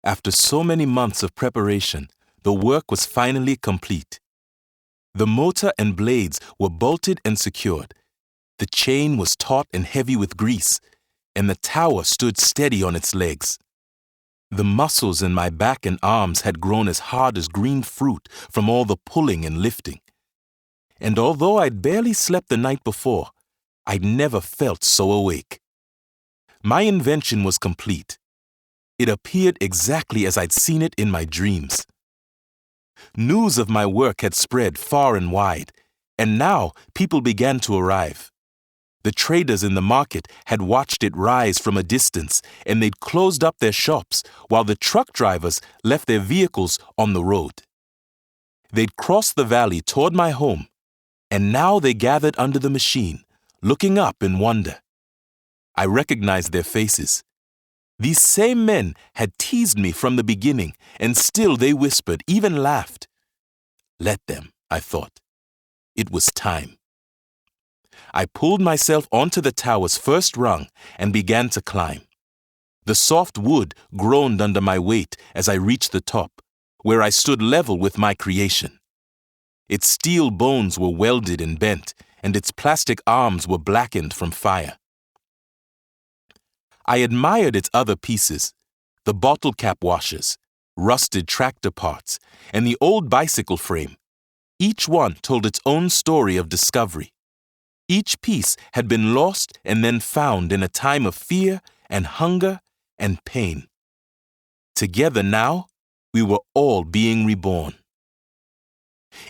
After so many months of preparation, the work was finally complete. The motor and blades were bolted and secured. The chain was taut and heavy with grease, and the tower stood steady on its legs. The muscles in my back and arms had grown as hard as green fruit from all the pulling and lifting. And although I'd barely slept the night before, I'd never felt so awake. My invention was complete. It appeared exactly as I'd seen it in my dreams. News of my work had spread far and wide, and now people began to arrive. The traders in the market had watched it rise from a distance, and they'd closed up their shops while the truck drivers left their vehicles on the road. They'd crossed the valley toward my home, and now they gathered under the machine, looking up in wonder. I recognized their faces. These same men had teased me from the beginning, and still they whispered, even laughed. Let them, I thought. It was time. I pulled myself onto the tower's first rung and began to climb. The soft wood groaned under my weight as I reached the top, where I stood level with my creation. Its steel bones were welded and bent, and its plastic arms were blackened from fire. I admired its other pieces, the bottle cap washers, rusted tractor parts, and the old bicycle frame. Each one told its own story of discovery. Each piece had been lost and then found in a time of fear and hunger and pain. Together now, we were all being reborn.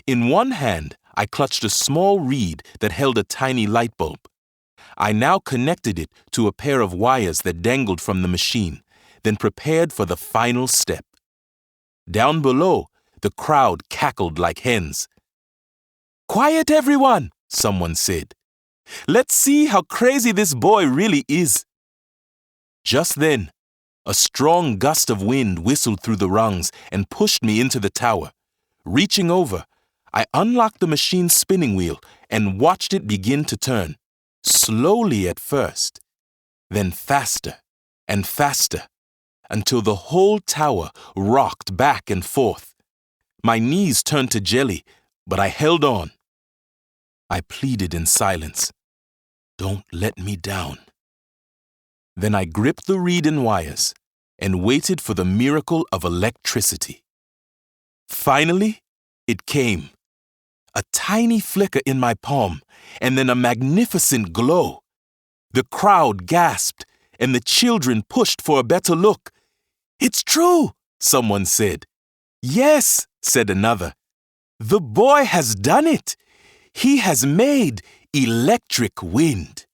In one hand, I clutched a small reed that held a tiny light bulb. I now connected it to a pair of wires that dangled from the machine, then prepared for the final step. Down below, the crowd cackled like hens. "Quiet, everyone," someone said. "Let's see how crazy this boy really is." Just then, a strong gust of wind whistled through the rungs and pushed me into the tower. Reaching over, I unlocked the machine's spinning wheel and watched it begin to turn. Slowly at first, then faster and faster, until the whole tower rocked back and forth. My knees turned to jelly, but I held on. I pleaded in silence, "Don't let me down." Then I gripped the reed and wires and waited for the miracle of electricity. Finally, it came. A tiny flicker in my palm, and then a magnificent glow. The crowd gasped, and the children pushed for a better look. "It's true," someone said. "Yes," said another. "The boy has done it. He has made electric wind."